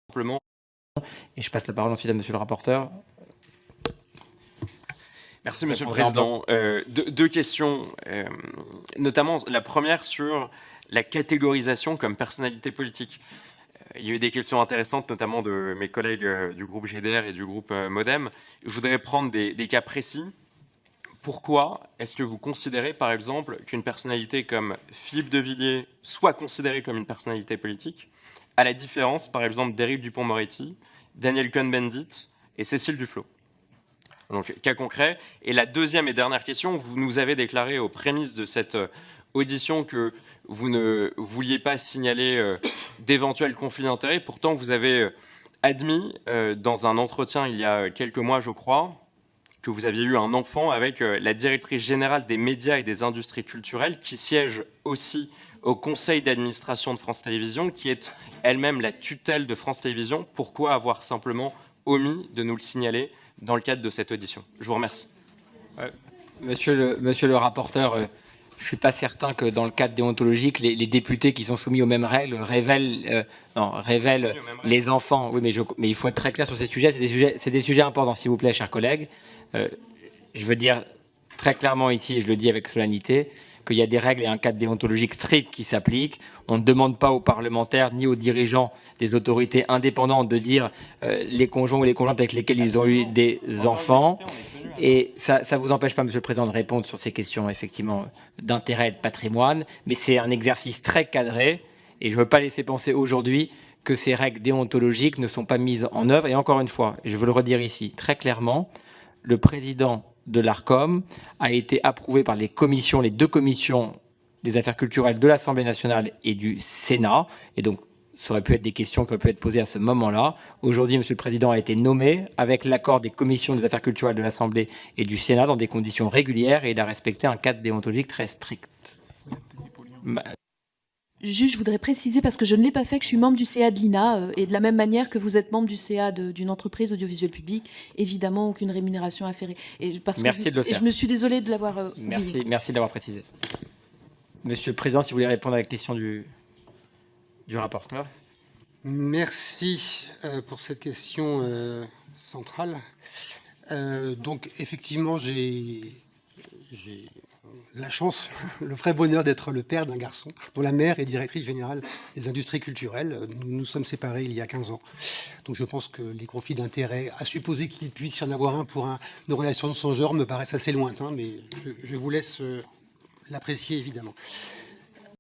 Simplement. Et je passe la parole ensuite à monsieur le rapporteur. Merci Monsieur le Président. Deux questions, notamment la première sur la catégorisation comme personnalité politique. Il y a eu des questions intéressantes, notamment de mes collègues du groupe GDR et du groupe Modem. Je voudrais prendre des cas précis. Pourquoi est-ce que vous considérez, par exemple, qu'une personnalité comme Philippe de Villiers soit considérée comme une personnalité politique, à la différence, par exemple, d'Éric Dupond-Moretti, Daniel Cohn-Bendit et Cécile Duflot? Donc, cas concret. Et la deuxième et dernière question, vous nous avez déclaré aux prémices de cette audition que vous ne vouliez pas signaler d'éventuels conflits d'intérêts. Pourtant, vous avez admis dans un entretien il y a quelques mois, je crois, que vous aviez eu un enfant avec la directrice générale des médias et des industries culturelles qui siège aussi au conseil d'administration de France Télévisions, qui est elle-même la tutelle de France Télévisions. Pourquoi avoir simplement omis de nous le signaler dans le cadre de cette audition? Je vous remercie. Monsieur le rapporteur, je ne suis pas certain que dans le cadre déontologique, les députés qui sont soumis aux mêmes règles révèlent les enfants. Oui, mais il faut être très clair sur ces sujets. C'est des sujets importants, s'il vous plaît, chers collègues. Je veux dire très clairement ici, et je le dis avec solennité, qu'il y a des règles et un cadre déontologique strict qui s'appliquent. On ne demande pas aux parlementaires ni aux dirigeants des autorités indépendantes de dire les conjoints ou les conjointes avec lesquels ils ont eu des enfants. Et ça ne vous empêche pas, Monsieur le Président, de répondre sur ces questions, effectivement, d'intérêt et de patrimoine. Mais c'est un exercice très cadré. Et je ne veux pas laisser penser aujourd'hui que ces règles déontologiques ne sont pas mises en œuvre. Et encore une fois, et je veux le redire ici très clairement, le président de l'ARCOM a été approuvé par les deux commissions des affaires culturelles de l'Assemblée nationale et du Sénat. Et donc, ça aurait pu être des questions qui auraient pu être posées à ce moment-là. Aujourd'hui, Monsieur le Président a été nommé avec l'accord des commissions des affaires culturelles de l'Assemblée et du Sénat dans des conditions régulières et il a respecté un cadre déontologique très strict. Juste, je voudrais préciser, parce que je ne l'ai pas fait, que je suis membre du CA de l'INA, et de la même manière que vous êtes membre du CA d'une entreprise audiovisuelle publique, évidemment, aucune rémunération afférée. Merci de le faire. Et je me suis désolée de l'avoir oublié. Merci d'avoir précisé. Monsieur le Président, si vous voulez répondre à la question du rapporteur. Merci pour cette question centrale. Donc, effectivement, j'ai la chance, le vrai bonheur d'être le père d'un garçon dont la mère est directrice générale des industries culturelles. Nous nous sommes séparés il y a 15 ans. Donc je pense que les conflits d'intérêts, à supposer qu'il puisse y en avoir un pour une relation de son genre, me paraissent assez lointains, mais je vous laisse l'apprécier évidemment.